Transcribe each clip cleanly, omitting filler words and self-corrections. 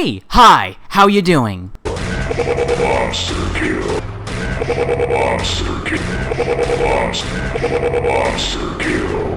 Hi, how you doing? Monster kill. Monster kill. Monster kill.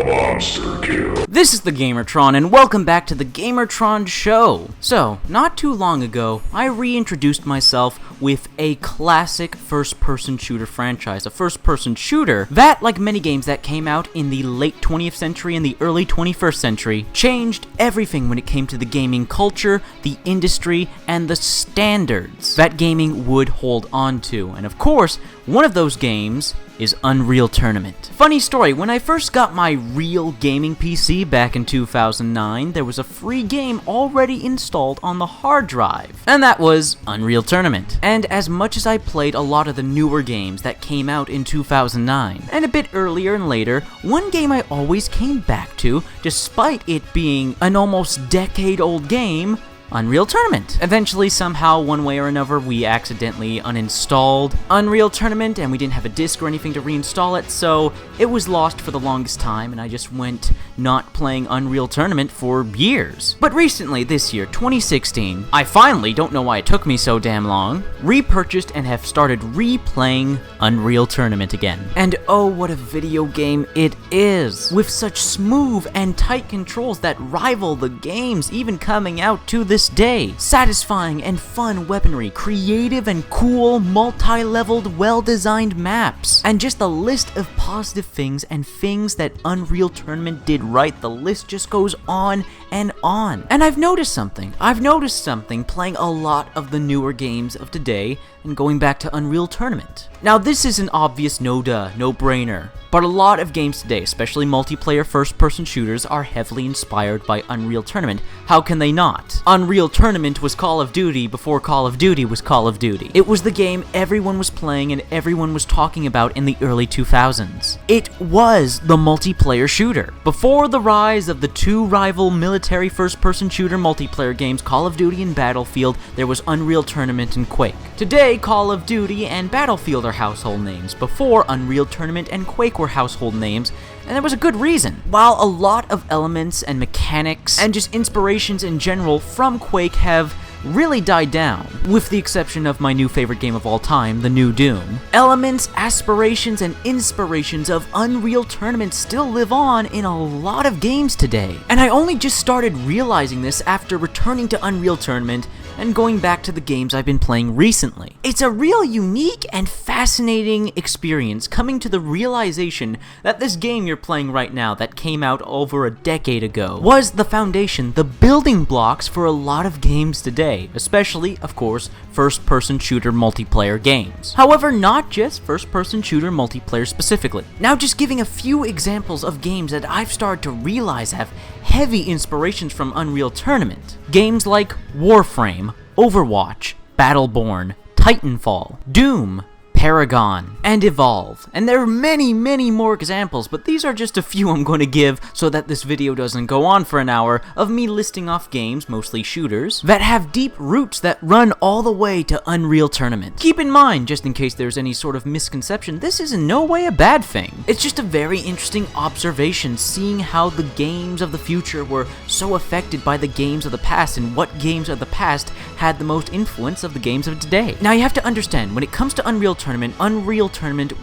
Monster kill. This is the Gamertron, and welcome back to the Gamertron Show. So, not too long ago, I reintroduced myself with a classic first-person shooter franchise. A first-person shooter that, like many games that came out in the late 20th century and the early 21st century, changed everything when it came to the gaming culture, the industry, and the standards that gaming would hold on to. And of course, one of those games is Unreal Tournament. Funny story, when I first got my real gaming PC back in 2009, there was a free game already installed on the hard drive, and that was Unreal Tournament. And as much as I played a lot of the newer games that came out in 2009, and a bit earlier and later, one game I always came back to, despite it being an almost decade-old game, Unreal Tournament. Eventually, somehow, one way or another, we accidentally uninstalled Unreal Tournament, and we didn't have a disc or anything to reinstall it, so it was lost for the longest time, and I just went not playing Unreal Tournament for years. But recently, this year, 2016, I finally, don't know why it took me so damn long, repurchased and have started replaying Unreal Tournament again. And oh, what a video game it is! With such smooth and tight controls that rival the games even coming out to this day. Satisfying and fun weaponry, creative and cool, multi-leveled, well-designed maps, and just a list of positive things and things that Unreal Tournament did right. The list just goes on and on. And I've noticed something playing a lot of the newer games of today and going back to Unreal Tournament. Now this is an obvious no-brainer, but a lot of games today, especially multiplayer first-person shooters, are heavily inspired by Unreal Tournament. How can they not? Unreal Tournament was Call of Duty before Call of Duty was Call of Duty. It was the game everyone was playing and everyone was talking about in the early 2000s. It was the multiplayer shooter. Before the rise of the two rival military first-person shooter multiplayer games, Call of Duty and Battlefield, there was Unreal Tournament and Quake. Today, Call of Duty and Battlefield are household names. Before, Unreal Tournament and Quake were household names, and there was a good reason. While a lot of elements and mechanics and just inspirations in general from Quake have really died down, with the exception of my new favorite game of all time, the new Doom, elements, aspirations, and inspirations of Unreal Tournament still live on in a lot of games today. And I only just started realizing this after returning to Unreal Tournament and going back to the games I've been playing recently. It's a real unique and fascinating experience coming to the realization that this game you're playing right now that came out over a decade ago was the foundation, the building blocks for a lot of games today, especially, of course, first-person shooter multiplayer games. However, not just first-person shooter multiplayer specifically. Now just giving a few examples of games that I've started to realize have heavy inspirations from Unreal Tournament. Games like Warframe, Overwatch, Battleborn, Titanfall, Doom, Paragon, and Evolve. And there are many more examples, but these are just a few I'm going to give so that this video doesn't go on for an hour of me listing off games, mostly shooters, that have deep roots that run all the way to Unreal Tournament. Keep in mind, just in case there's any sort of misconception, this is in no way a bad thing. It's just a very interesting observation, seeing how the games of the future were so affected by the games of the past and what games of the past had the most influence of the games of today. Now you have to understand, when it comes to Unreal Tournament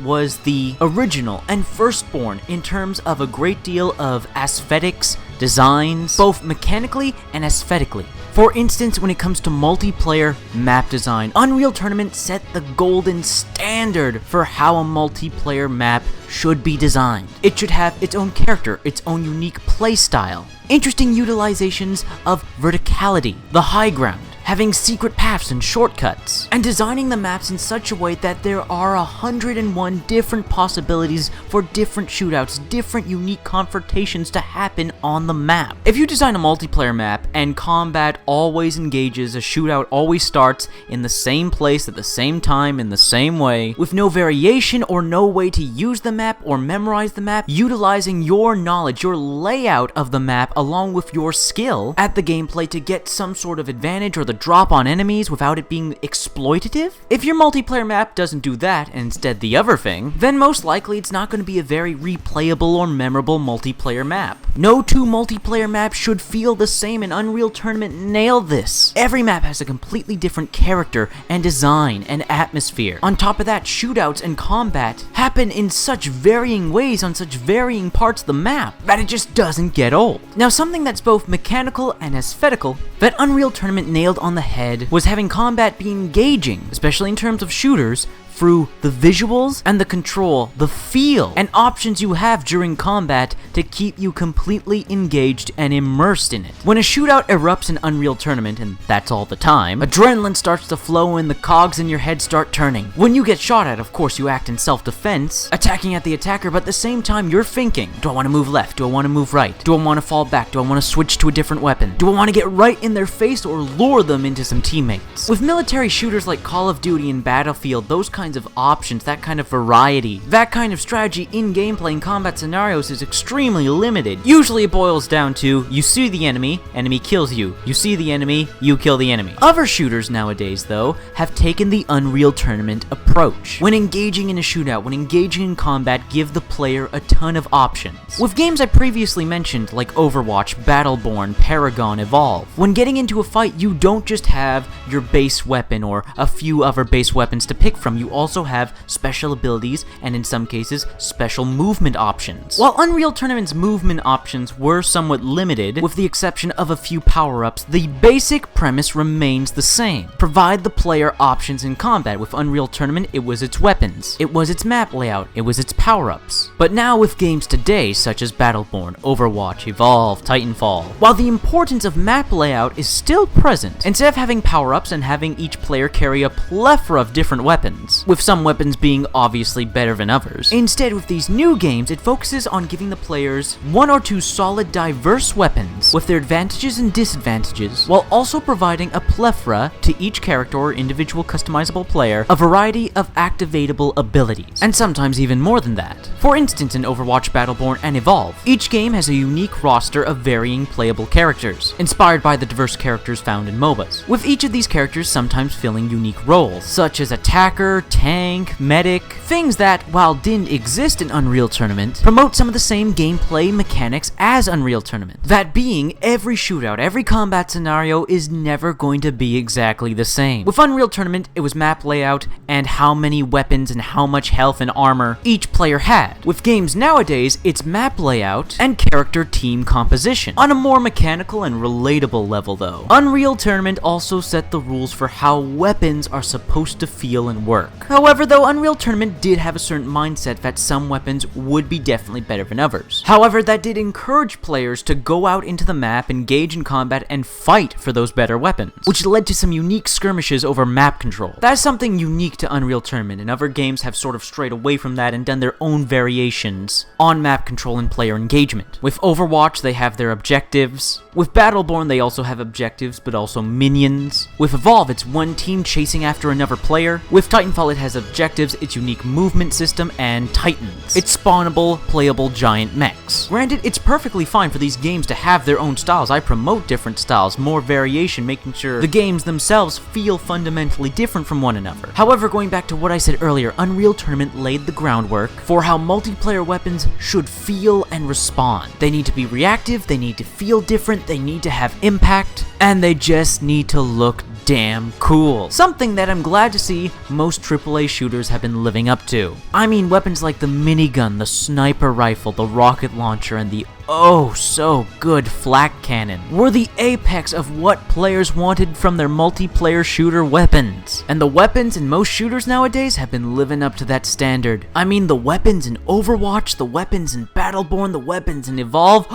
was the original and firstborn in terms of a great deal of aesthetics, designs, both mechanically and aesthetically. For instance, when it comes to multiplayer map design, Unreal Tournament set the golden standard for how a multiplayer map should be designed. It should have its own character, its own unique playstyle, interesting utilizations of verticality, the high ground, having secret paths and shortcuts, and designing the maps in such a way that there are 101 different possibilities for different shootouts, different unique confrontations to happen on the map. If you design a multiplayer map and combat always engages, a shootout always starts in the same place at the same time in the same way, with no variation or no way to use the map or memorize the map, utilizing your knowledge, your layout of the map along with your skill at the gameplay to get some sort of advantage or the drop on enemies without it being exploitative? If your multiplayer map doesn't do that, and instead the other thing, then most likely it's not going to be a very replayable or memorable multiplayer map. No two multiplayer maps should feel the same, and Unreal Tournament nailed this. Every map has a completely different character and design and atmosphere. On top of that, shootouts and combat happen in such varying ways on such varying parts of the map that it just doesn't get old. Now, something that's both mechanical and aesthetical that Unreal Tournament nailed on the head was having combat be engaging, especially in terms of shooters, through the visuals and the control, the feel, and options you have during combat to keep you completely engaged and immersed in it. When a shootout erupts in Unreal Tournament, and that's all the time, adrenaline starts to flow and the cogs in your head start turning. When you get shot at, of course you act in self-defense, attacking at the attacker, but at the same time you're thinking, do I want to move left? Do I want to move right? Do I want to fall back? Do I want to switch to a different weapon? Do I want to get right in their face or lure them into some teammates? With military shooters like Call of Duty and Battlefield, those kinds of options, that kind of variety, that kind of strategy in gameplay and combat scenarios is extremely limited. Usually it boils down to, you see the enemy kills you. You see the enemy, you kill the enemy. Other shooters nowadays, though, have taken the Unreal Tournament approach. When engaging in a shootout, when engaging in combat, give the player a ton of options. With games I previously mentioned, like Overwatch, Battleborn, Paragon, Evolve, when getting into a fight, you don't just have your base weapon or a few other base weapons to pick from, you also have special abilities and in some cases special movement options. While Unreal Tournament's movement options were somewhat limited, with the exception of a few power-ups, the basic premise remains the same. Provide the player options in combat. With Unreal Tournament, it was its weapons, it was its map layout, it was its power-ups. But now with games today such as Battleborn, Overwatch, Evolve, Titanfall, while the importance of map layout is still present, instead of having power-ups and having each player carry a plethora of different weapons, with some weapons being obviously better than others. Instead, with these new games, it focuses on giving the players one or two solid, diverse weapons with their advantages and disadvantages, while also providing a plethora to each character or individual customizable player, a variety of activatable abilities, and sometimes even more than that. For instance, in Overwatch, Battleborn, and Evolve, each game has a unique roster of varying playable characters, inspired by the diverse characters found in MOBAs, with each of these characters sometimes filling unique roles, such as attacker, tank, medic, things that, while didn't exist in Unreal Tournament, promote some of the same gameplay mechanics as Unreal Tournament. That being, every shootout, every combat scenario is never going to be exactly the same. With Unreal Tournament, it was map layout and how many weapons and how much health and armor each player had. With games nowadays, it's map layout and character team composition. On a more mechanical and relatable level though, Unreal Tournament also set the rules for how weapons are supposed to feel and work. However, though, Unreal Tournament did have a certain mindset that some weapons would be definitely better than others. However, that did encourage players to go out into the map, engage in combat, and fight for those better weapons, which led to some unique skirmishes over map control. That is something unique to Unreal Tournament, and other games have sort of strayed away from that and done their own variations on map control and player engagement. With Overwatch, they have their objectives. With Battleborn, they also have objectives, but also minions. With Evolve, it's one team chasing after another player. With Titanfall, it has objectives, its unique movement system, and titans. It's spawnable, playable giant mechs. Granted, it's perfectly fine for these games to have their own styles. I promote different styles, more variation, making sure the games themselves feel fundamentally different from one another. However, going back to what I said earlier, Unreal Tournament laid the groundwork for how multiplayer weapons should feel and respond. They need to be reactive, they need to feel different, they need to have impact, and they just need to look damn cool. Something that I'm glad to see most AAA shooters have been living up to. I mean, weapons like the minigun, the sniper rifle, the rocket launcher, and the oh so good flak cannon were the apex of what players wanted from their multiplayer shooter weapons. And the weapons in most shooters nowadays have been living up to that standard. I mean, the weapons in Overwatch, the weapons in Battleborn, the weapons in Evolve,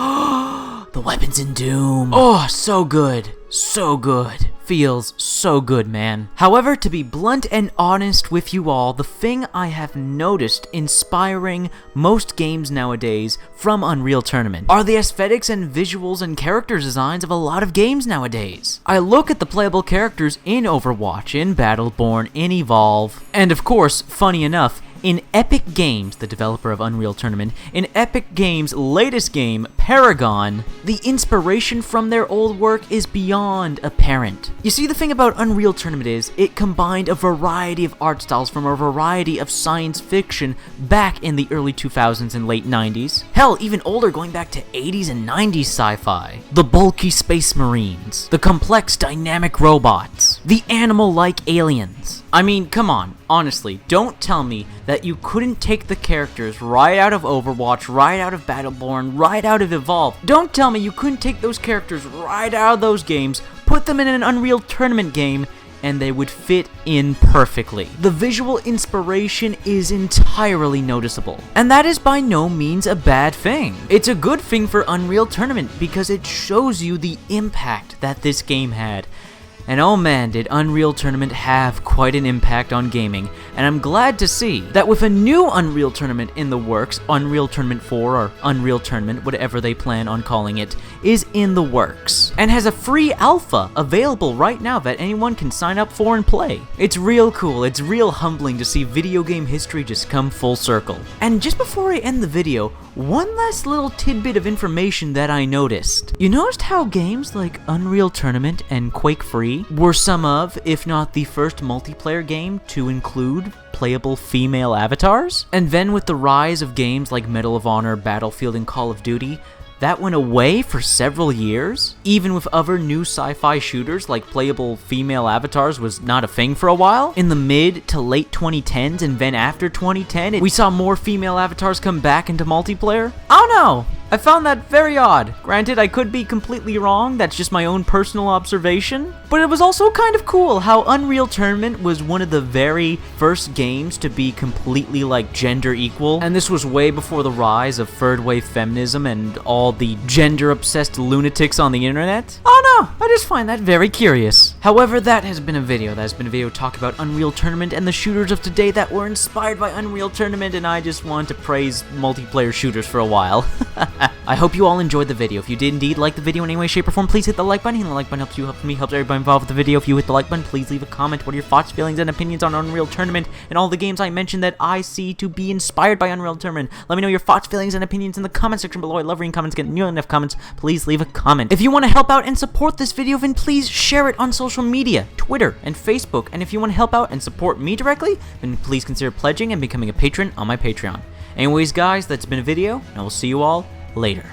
the weapons in Doom. Oh, so good. So good. Feels so good, man. However, to be blunt and honest with you all, the thing I have noticed inspiring most games nowadays from Unreal Tournament are the aesthetics and visuals and character designs of a lot of games nowadays. I look at the playable characters in Overwatch, in Battleborn, in Evolve, and of course, funny enough, In Epic Games, the developer of Unreal Tournament, in Epic Games' latest game, Paragon, the inspiration from their old work is beyond apparent. You see, the thing about Unreal Tournament is, it combined a variety of art styles from a variety of science fiction back in the early 2000s and late 90s. Hell, even older, going back to 80s and 90s sci-fi. The bulky space marines, the complex dynamic robots, the animal-like aliens. I mean, come on, honestly, don't tell me that you couldn't take the characters right out of Overwatch, right out of Battleborn, right out of Evolve. Don't tell me you couldn't take those characters right out of those games, put them in an Unreal Tournament game, and they would fit in perfectly. The visual inspiration is entirely noticeable, and that is by no means a bad thing. It's a good thing for Unreal Tournament because it shows you the impact that this game had. And oh man, did Unreal Tournament have quite an impact on gaming, and I'm glad to see that with a new Unreal Tournament in the works, Unreal Tournament 4 or Unreal Tournament, whatever they plan on calling it, is in the works, and has a free alpha available right now that anyone can sign up for and play. It's real cool, it's real humbling to see video game history just come full circle. And just before I end the video, one last little tidbit of information that I noticed. You noticed how games like Unreal Tournament and Quake Free were some of, if not the first multiplayer game to include playable female avatars? And then with the rise of games like Medal of Honor, Battlefield, and Call of Duty, that went away for several years. Even with other new sci-fi shooters, like playable female avatars was not a thing for a while. In the mid to late 2010s and then after 2010, we saw more female avatars come back into multiplayer. I don't know. I found that very odd. Granted, I could be completely wrong, that's just my own personal observation, but it was also kind of cool how Unreal Tournament was one of the very first games to be completely like gender equal, and this was way before the rise of third wave feminism and all the gender obsessed lunatics on the internet. Oh no, I just find that very curious. However, that has been a video talk about Unreal Tournament and the shooters of today that were inspired by Unreal Tournament, and I just want to praise multiplayer shooters for a while. I hope you all enjoyed the video. If you did indeed like the video in any way, shape, or form, please hit the like button. Hitting the like button helps you, helps me, helps everybody involved with the video. If you hit the like button, please leave a comment. What are your thoughts, feelings, and opinions on Unreal Tournament and all the games I mentioned that I see to be inspired by Unreal Tournament? Let me know your thoughts, feelings, and opinions in the comment section below. I love reading comments. Get nearly enough comments. Please leave a comment. If you want to help out and support this video, then please share it on social media, Twitter and Facebook. And if you want to help out and support me directly, then please consider pledging and becoming a patron on my Patreon. Anyways, guys, that's been a video, and I will see you all later.